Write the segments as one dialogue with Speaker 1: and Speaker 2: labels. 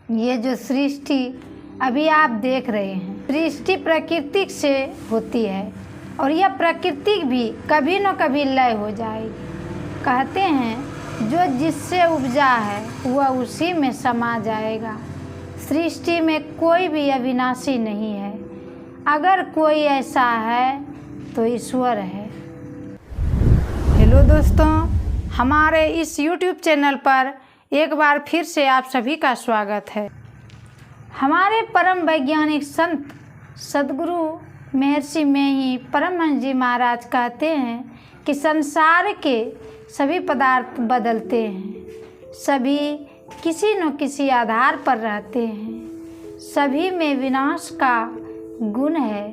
Speaker 1: ये जो सृष्टि अभी आप देख रहे हैं, सृष्टि प्रकृति से होती है और यह प्रकृति भी कभी न कभी लय हो जाएगी। कहते हैं जो जिससे उपजा है वह उसी में समा जाएगा। सृष्टि में कोई भी अविनाशी नहीं है। अगर कोई ऐसा है तो ईश्वर है। हेलो दोस्तों, हमारे इस YouTube चैनल पर एक बार फिर से आप सभी का स्वागत है। हमारे परम वैज्ञानिक संत सद्गुरु महर्षि मेही परमहंस जी महाराज कहते हैं कि संसार के सभी पदार्थ बदलते हैं, सभी किसी न किसी आधार पर रहते हैं, सभी में विनाश का गुण है।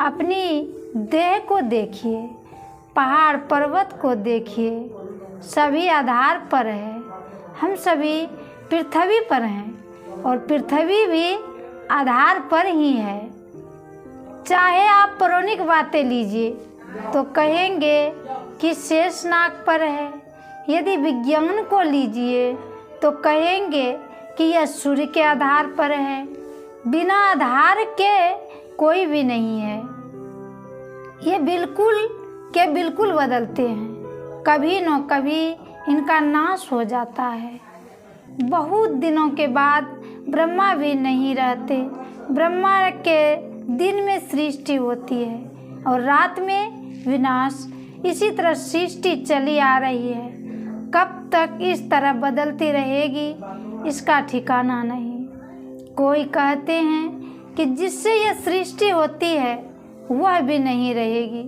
Speaker 1: अपनी देह को देखिए, पहाड़ पर्वत को देखिए, सभी आधार पर है। हम सभी पृथ्वी पर हैं और पृथ्वी भी आधार पर ही है। चाहे आप पौराणिक बातें लीजिए तो कहेंगे कि शेषनाग पर है। यदि विज्ञान को लीजिए तो कहेंगे कि यह सूर्य के आधार पर है। बिना आधार के कोई भी नहीं है। ये बिल्कुल बदलते हैं, कभी न कभी इनका नाश हो जाता है। बहुत दिनों के बाद ब्रह्मा भी नहीं रहते। ब्रह्मा के दिन में सृष्टि होती है और रात में विनाश। इसी तरह सृष्टि चली आ रही है। कब तक इस तरह बदलती रहेगी इसका ठिकाना नहीं। कोई कहते हैं कि जिससे यह सृष्टि होती है वह भी नहीं रहेगी।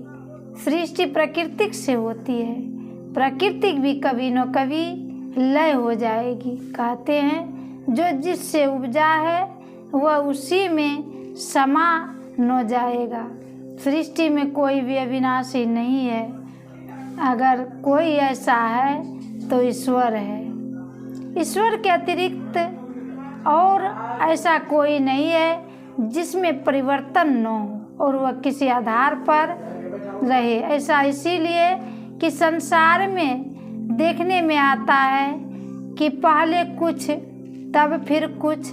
Speaker 1: सृष्टि प्राकृतिक से होती है, प्रकृति भी कभी न कभी लय हो जाएगी। कहते हैं जो जिससे उपजा है वह उसी में समा न जाएगा। सृष्टि में कोई भी अविनाशी नहीं है। अगर कोई ऐसा है तो ईश्वर है। ईश्वर के अतिरिक्त और ऐसा कोई नहीं है जिसमें परिवर्तन न हो और वह किसी आधार पर रहे। ऐसा इसीलिए कि संसार में देखने में आता है कि पहले कुछ तब फिर कुछ।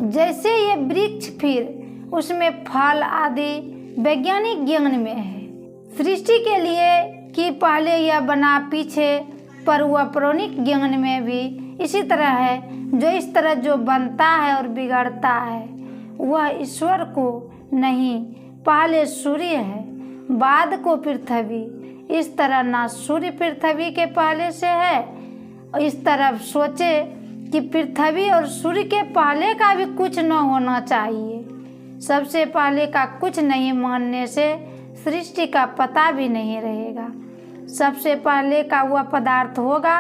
Speaker 1: जैसे ये वृक्ष फिर उसमें फल आदि वैज्ञानिक ज्ञान में है। सृष्टि के लिए कि पहले यह बना पीछे, पर वह पौराणिक ज्ञान में भी इसी तरह है। जो इस तरह जो बनता है और बिगड़ता है वह ईश्वर को नहीं। पहले सूर्य है, बाद को पृथ्वी। इस तरह ना सूर्य पृथ्वी के पहले से है। इस तरह सोचे कि पृथ्वी और सूर्य के पहले का भी कुछ न होना चाहिए। सबसे पहले का कुछ नहीं मानने से सृष्टि का पता भी नहीं रहेगा। सबसे पहले का वह पदार्थ होगा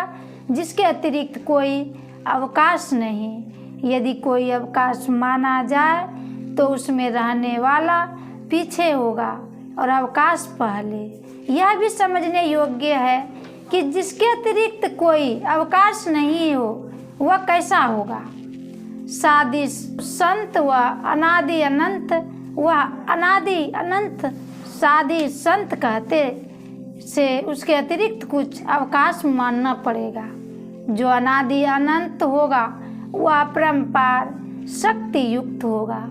Speaker 1: जिसके अतिरिक्त कोई अवकाश नहीं। यदि कोई अवकाश माना जाए तो उसमें रहने वाला पीछे होगा और अवकाश पहले। यह भी समझने योग्य है कि जिसके अतिरिक्त कोई अवकाश नहीं हो वह कैसा होगा। सादि संत व अनादि अनंत, वह अनादि अनंत सादि संत कहते से उसके अतिरिक्त कुछ अवकाश मानना पड़ेगा। जो अनादि अनंत होगा वह अपरंपार शक्ति युक्त होगा।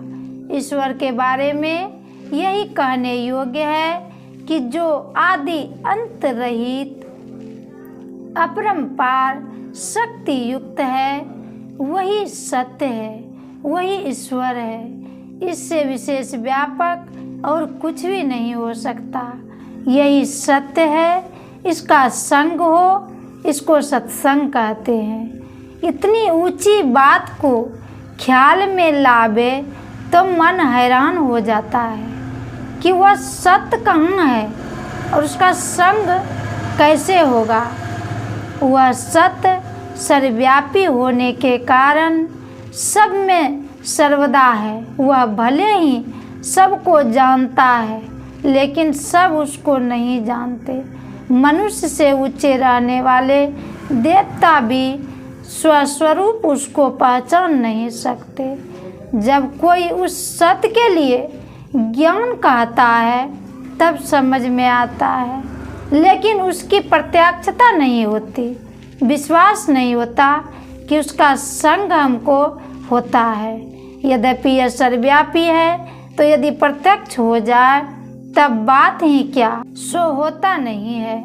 Speaker 1: ईश्वर के बारे में यही कहने योग्य है कि जो आदि अंत रहित अपरंपार शक्ति युक्त है वही सत्य है, वही ईश्वर है। इससे विशेष व्यापक और कुछ भी नहीं हो सकता। यही सत्य है। इसका संग हो इसको सत्संग कहते हैं। इतनी ऊंची बात को ख्याल में लावे तो मन हैरान हो जाता है कि वह सत्य कहाँ है और उसका संग कैसे होगा। वह सत्य सर्वव्यापी होने के कारण सब में सर्वदा है। वह भले ही सबको जानता है लेकिन सब उसको नहीं जानते। मनुष्य से ऊंचे रहने वाले देवता भी स्वस्वरूप उसको पहचान नहीं सकते। जब कोई उस सत्य के लिए ज्ञान कहता है तब समझ में आता है, लेकिन उसकी प्रत्यक्षता नहीं होती। विश्वास नहीं होता कि उसका संग हमको होता है। यद्यपि यह सर्वव्यापी है, तो यदि प्रत्यक्ष हो जाए तब बात ही क्या, सो होता नहीं है।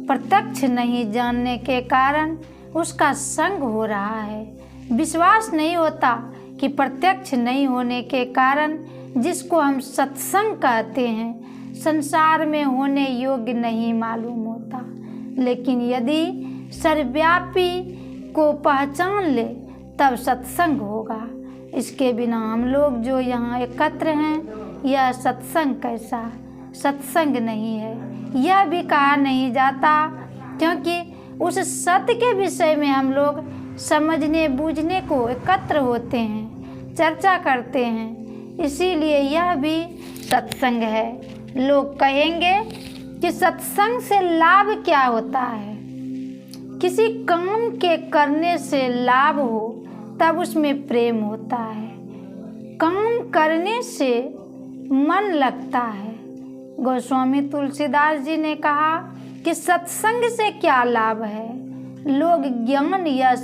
Speaker 1: प्रत्यक्ष नहीं जानने के कारण उसका संग हो रहा है। विश्वास नहीं होता कि प्रत्यक्ष नहीं होने के कारण जिसको हम सत्संग कहते हैं संसार में होने योग्य नहीं मालूम होता। लेकिन यदि सर्वव्यापी को पहचान ले तब सत्संग होगा। इसके बिना हम लोग जो यहाँ एकत्र हैं, यह सत्संग कैसा सत्संग नहीं है। यह भी कहा नहीं जाता, क्योंकि उस सत्य के विषय में हम लोग समझने बूझने को एकत्र होते हैं, चर्चा करते हैं, इसीलिए यह भी सत्संग है। लोग कहेंगे कि सत्संग से लाभ क्या होता है। किसी काम के करने से लाभ हो तब उसमें प्रेम होता है। काम करने से मन लगता है। गोस्वामी तुलसीदास जी ने कहा कि सत्संग से क्या लाभ है। लोग ज्ञान, यश,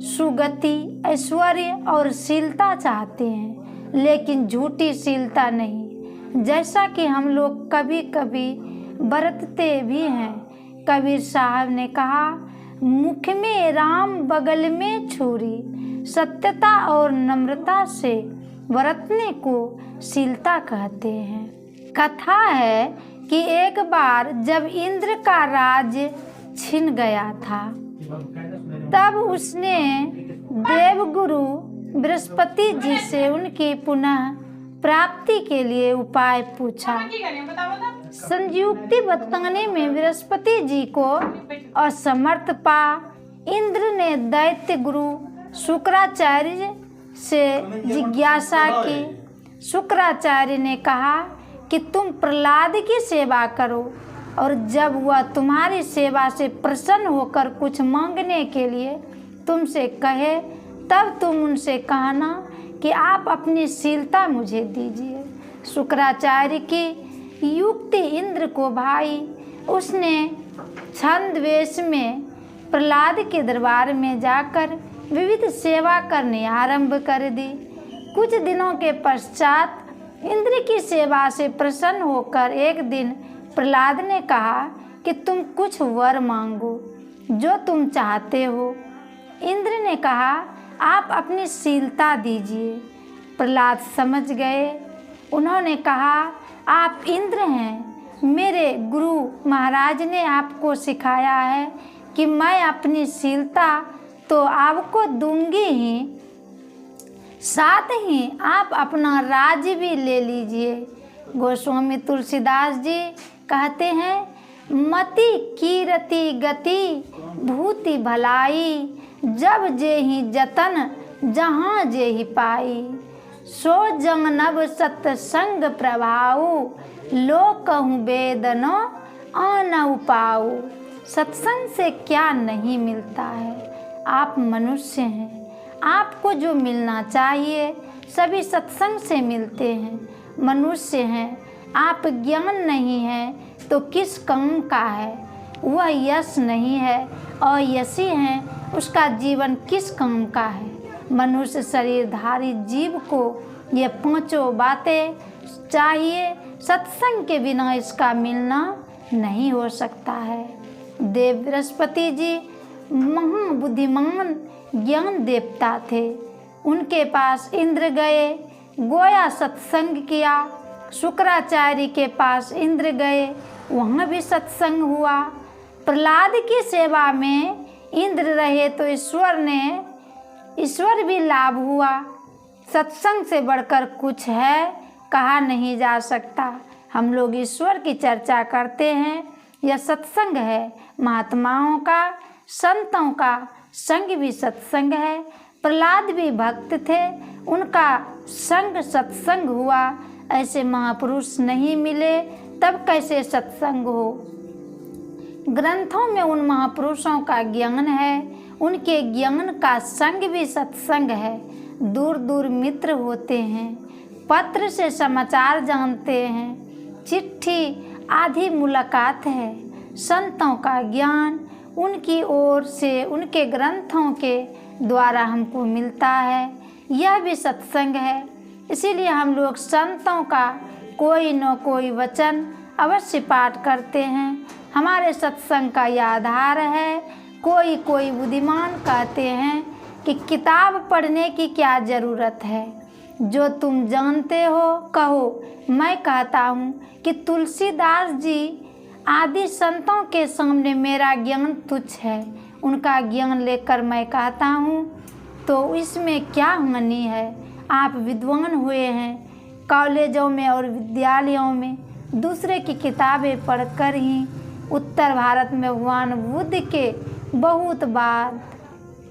Speaker 1: सुगति, ऐश्वर्य और शीलता चाहते हैं, लेकिन झूठी शीलता नहीं, जैसा कि हम लोग कभी कभी बरतते भी हैं। कबीर साहब ने कहा, मुख में राम बगल में छुरी, सत्यता और नम्रता से बरतने को शीलता कहते हैं। कथा है कि एक बार जब इंद्र का राज छिन गया था, तब उसने देवगुरु बृहस्पति जी से उनकी पुनः प्राप्ति के लिए उपाय पूछा। संयुक्ति बताने में बृहस्पति जी को असमर्थ पा इंद्र ने दैत्य गुरु शुक्राचार्य से जिज्ञासा की। शुक्राचार्य ने कहा कि तुम प्रहलाद की सेवा करो, और जब वह तुम्हारी सेवा से प्रसन्न होकर कुछ मांगने के लिए तुमसे कहे, तब तुम उनसे कहना कि आप अपनी शीलता मुझे दीजिए। शुक्राचार्य की युक्ति इंद्र को भाई। उसने छद्मवेश में प्रहलाद के दरबार में जाकर विविध सेवा करने आरंभ कर दी। कुछ दिनों के पश्चात इंद्र की सेवा से प्रसन्न होकर एक दिन प्रहलाद ने कहा कि तुम कुछ वर मांगो जो तुम चाहते हो। इंद्र ने कहा, आप अपनी शीलता दीजिए। प्रहलाद समझ गए। उन्होंने कहा, आप इंद्र हैं, मेरे गुरु महाराज ने आपको सिखाया है कि मैं अपनी शीलता तो आपको दूंगी ही, साथ ही आप अपना राज्य भी ले लीजिए। गोस्वामी तुलसीदास जी कहते हैं, मति कीरति गति भूति भलाई, जब जे ही जतन जहाँ जे ही पाई, सो जंगनब सत्संग प्रभाऊ, लोक कहूँ वेदनो आन उपाऊ। सत्संग से क्या नहीं मिलता है। आप मनुष्य हैं, आपको जो मिलना चाहिए सभी सत्संग से मिलते हैं। मनुष्य हैं, आप ज्ञान नहीं है तो किस काम का है। वह यश नहीं है और यशी है, उसका जीवन किस काम का है। मनुष्य शरीरधारी जीव को ये पांचों बातें चाहिए। सत्संग के बिना इसका मिलना नहीं हो सकता है। देव बृहस्पति जी महाबुद्धिमान ज्ञान देवता थे। उनके पास इंद्र गए, गोया सत्संग किया। शुक्राचार्य के पास इंद्र गए, वहाँ भी सत्संग हुआ। प्रहलाद की सेवा में इंद्र रहे तो ईश्वर भी लाभ हुआ। सत्संग से बढ़कर कुछ है, कहा नहीं जा सकता। हम लोग ईश्वर की चर्चा करते हैं, यह सत्संग है। महात्माओं का, संतों का संग भी सत्संग है। प्रहलाद भी भक्त थे, उनका संग सत्संग हुआ। ऐसे महापुरुष नहीं मिले, तब कैसे सत्संग हो। ग्रंथों में उन महापुरुषों का ज्ञान है, उनके ज्ञान का संग भी सत्संग है। दूर दूर मित्र होते हैं, पत्र से समाचार जानते हैं, चिट्ठी आधी मुलाकात है। संतों का ज्ञान उनकी ओर से, उनके ग्रंथों के द्वारा हमको मिलता है। यह भी सत्संग है। इसीलिए हम लोग संतों का कोई न कोई वचन अवश्य पाठ करते हैं। हमारे सत्संग का यह आधार है। कोई बुद्धिमान कहते हैं कि किताब पढ़ने की क्या ज़रूरत है, जो तुम जानते हो कहो। मैं कहता हूँ कि तुलसीदास जी आदि संतों के सामने मेरा ज्ञान तुच्छ है। उनका ज्ञान लेकर मैं कहता हूँ तो इसमें क्या हानि है। आप विद्वान हुए हैं, कॉलेजों में और विद्यालयों में दूसरे की किताबें पढ़कर ही। उत्तर भारत में भगवान बुद्ध के बहुत बार,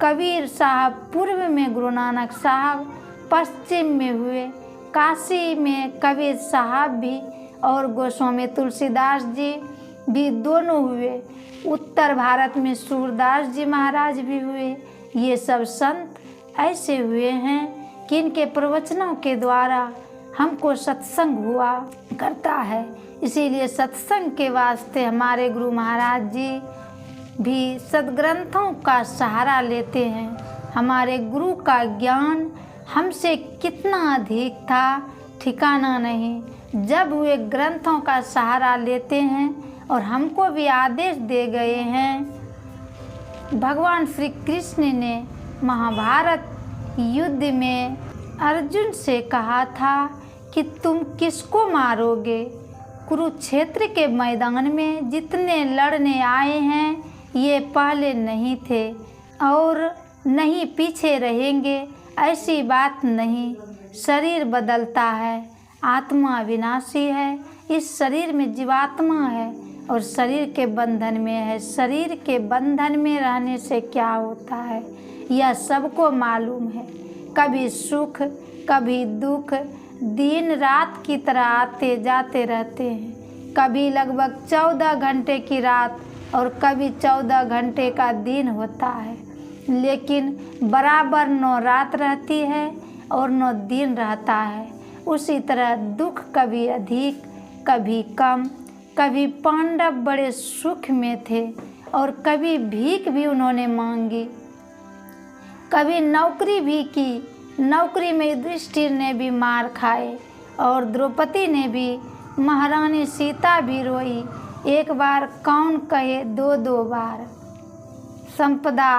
Speaker 1: कबीर साहब पूर्व में, गुरु नानक साहब पश्चिम में हुए, काशी में कबीर साहब भी और गोस्वामी तुलसीदास जी भी दोनों हुए। उत्तर भारत में सूरदास जी महाराज भी हुए। ये सब संत ऐसे हुए हैं कि इनके प्रवचनों के द्वारा हमको सत्संग हुआ करता है। इसीलिए सत्संग के वास्ते हमारे गुरु महाराज जी भी सद्ग्रंथों का सहारा लेते हैं। हमारे गुरु का ज्ञान हमसे कितना अधिक था, ठिकाना नहीं। जब वे ग्रंथों का सहारा लेते हैं और हमको भी आदेश दे गए हैं। भगवान श्री कृष्ण ने महाभारत युद्ध में अर्जुन से कहा था कि तुम किसको मारोगे। कुरुक्षेत्र के मैदान में जितने लड़ने आए हैं ये पहले नहीं थे और नहीं पीछे रहेंगे, ऐसी बात नहीं। शरीर बदलता है, आत्मा विनाशी है। इस शरीर में जीवात्मा है और शरीर के बंधन में है। शरीर के बंधन में रहने से क्या होता है यह सबको मालूम है। कभी सुख कभी दुख दिन रात की तरह आते जाते रहते हैं। कभी लगभग 14 घंटे की रात और कभी 14 घंटे का दिन होता है, लेकिन बराबर 9 रात रहती है और 9 दिन रहता है। उसी तरह दुख कभी अधिक कभी कम। कभी पांडव बड़े सुख में थे और कभी भीख भी उन्होंने मांगी। कभी नौकरी भी की। नौकरी में युधिष्ठिर ने भी मार खाए और द्रौपदी ने भी, महारानी सीता भी रोई। एक बार कौन कहे 2 बार। संपदा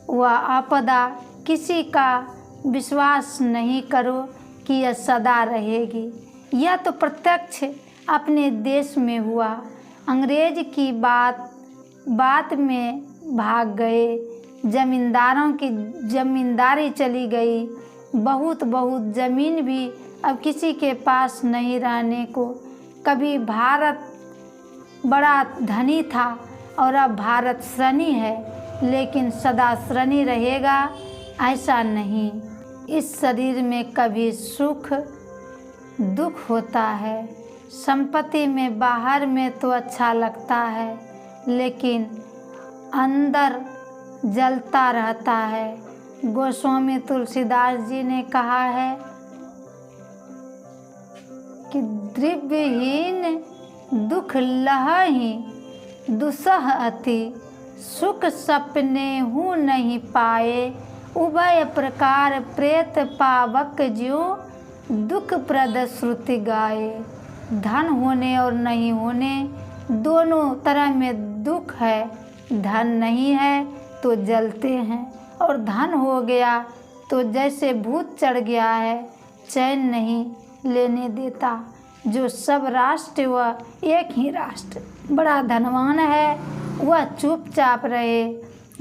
Speaker 1: व आपदा किसी का विश्वास नहीं करो कि यह सदा रहेगी। यह तो प्रत्यक्ष अपने देश में हुआ। अंग्रेज की बात में भाग गए। जमींदारों की जमींदारी चली गई। बहुत ज़मीन भी अब किसी के पास नहीं रहने को। कभी भारत बड़ा धनी था और अब भारत श्रेणी है, लेकिन सदा श्रेणी रहेगा ऐसा नहीं। इस शरीर में कभी सुख दुख होता है। संपत्ति में बाहर में तो अच्छा लगता है, लेकिन अंदर जलता रहता है। गोस्वामी तुलसीदास जी ने कहा है कि द्रव्यहीन दुख लहहि दुसह अति, सुख सपने हूँ नहीं पाए, उभय प्रकार प्रेत पावक ज्यों, दुख प्रद श्रुति गाए। धन होने और नहीं होने दोनों तरह में दुख है। धन नहीं है तो जलते हैं और धन हो गया तो जैसे भूत चढ़ गया है, चैन नहीं लेने देता। जो सब राष्ट्र व एक ही राष्ट्र बड़ा धनवान है वह चुपचाप रहे,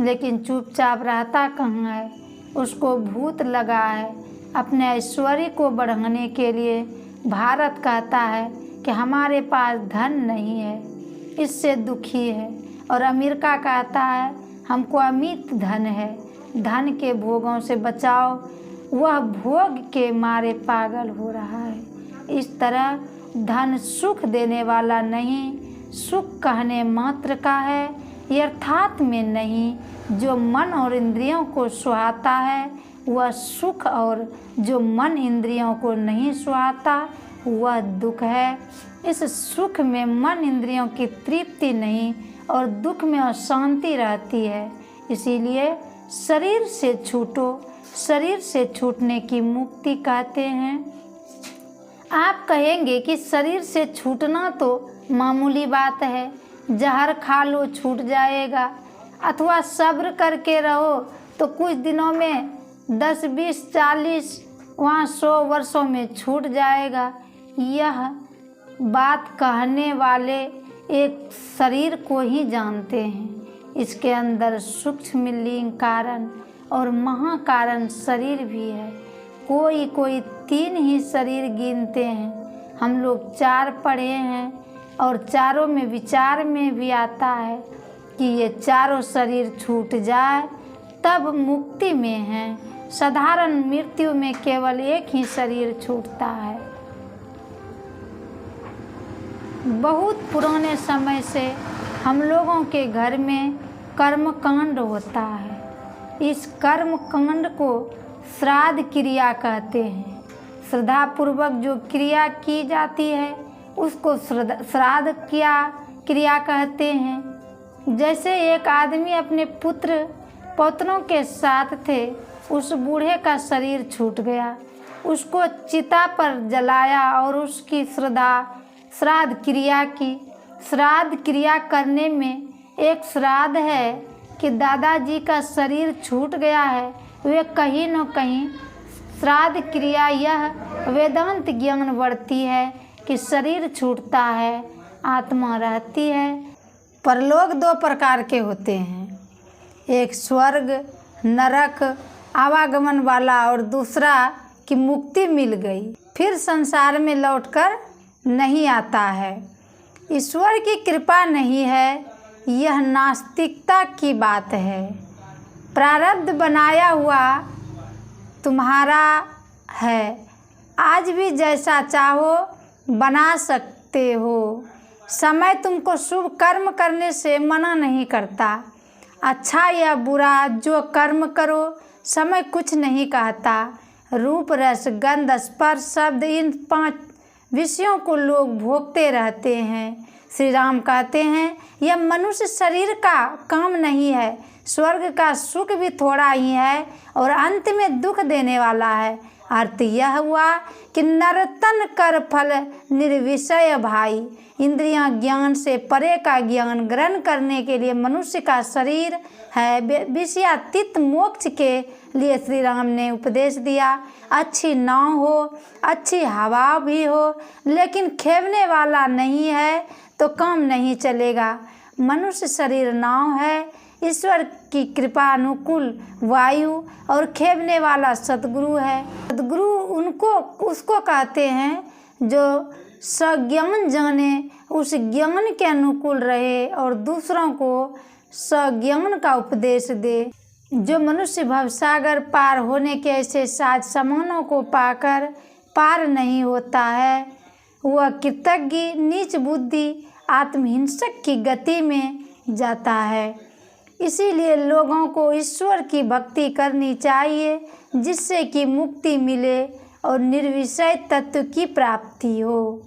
Speaker 1: लेकिन चुपचाप रहता कहाँ है। उसको भूत लगा है। अपने ऐश्वर्य को बढ़ाने के लिए भारत कहता है कि हमारे पास धन नहीं है, इससे दुखी है। और अमेरिका कहता है हमको अमित धन है, धन के भोगों से बचाओ। वह भोग के मारे पागल हो रहा है। इस तरह धन सुख देने वाला नहीं, सुख कहने मात्र का है, यथार्थ में नहीं। जो मन और इंद्रियों को सुहाता है वह सुख, और जो मन इंद्रियों को नहीं सुहाता वह दुख है। इस सुख में मन इंद्रियों की तृप्ति नहीं और दुख में अशांति रहती है। इसीलिए शरीर से छूटो, शरीर से छूटने की मुक्ति कहते हैं। आप कहेंगे कि शरीर से छूटना तो मामूली बात है, जहर खा लो छूट जाएगा, अथवा सब्र करके रहो तो कुछ दिनों में 10, 20, 40 वहाँ 100 वर्षों में छूट जाएगा। यह बात कहने वाले एक शरीर को ही जानते हैं। इसके अंदर सूक्ष्म लिंग कारण और महाकारण शरीर भी है। कोई 3 ही शरीर गिनते हैं, हम लोग 4 पढ़े हैं और चारों में विचार में भी आता है कि ये चारों शरीर छूट जाए तब मुक्ति में है। साधारण मृत्यु में केवल एक ही शरीर छूटता है। बहुत पुराने समय से हम लोगों के घर में कर्मकांड होता है। इस कर्मकांड को श्राद्ध क्रिया कहते हैं। श्रद्धापूर्वक जो क्रिया की जाती है उसको श्राद्ध क्रिया कहते हैं। जैसे एक आदमी अपने पुत्र पौत्रों के साथ थे, उस बूढ़े का शरीर छूट गया, उसको चिता पर जलाया और उसकी श्राद्ध क्रिया की। श्राद्ध क्रिया करने में एक श्राद्ध है कि दादाजी का शरीर छूट गया है, वे कहीं न कहीं श्राद्ध क्रिया यह वेदांत ज्ञान बढ़ती है कि शरीर छूटता है, आत्मा रहती है। परलोक 2 प्रकार के होते हैं, एक स्वर्ग नरक आवागमन वाला और दूसरा कि मुक्ति मिल गई फिर संसार में लौटकर नहीं आता है। ईश्वर की कृपा नहीं है, यह नास्तिकता की बात है। प्रारब्ध बनाया हुआ तुम्हारा है, आज भी जैसा चाहो बना सकते हो। समय तुमको शुभ कर्म करने से मना नहीं करता। अच्छा या बुरा जो कर्म करो, समय कुछ नहीं कहता। रूप रस गंध स्पर्श शब्द, इन 5 विषयों को लोग भोगते रहते हैं। श्री राम कहते हैं यह मनुष्य शरीर का काम नहीं है। स्वर्ग का सुख भी थोड़ा ही है और अंत में दुख देने वाला है। अर्थ यह हुआ कि नर्तन कर फल निर्विषय भाई। इंद्रियां ज्ञान से परे का ज्ञान ग्रहण करने के लिए मनुष्य का शरीर है। विषयातीत मोक्ष के लिए श्री राम ने उपदेश दिया। अच्छी नाव हो, अच्छी हवा भी हो, लेकिन खेवने वाला नहीं है तो काम नहीं चलेगा। मनुष्य शरीर नाव है, ईश्वर की कृपा अनुकूल वायु और खेवने वाला सतगुरु है। सतगुरु उसको कहते हैं जो सज्ञान जाने, उस ज्ञान के अनुकूल रहे और दूसरों को सज्ञान का उपदेश दे। जो मनुष्य भवसागर पार होने के ऐसे साज सामानों को पाकर पार नहीं होता है, वह कृतज्ञ नीच बुद्धि आत्महिंसक की गति में जाता है। इसीलिए लोगों को ईश्वर की भक्ति करनी चाहिए, जिससे कि मुक्ति मिले और निर्विषय तत्व की प्राप्ति हो।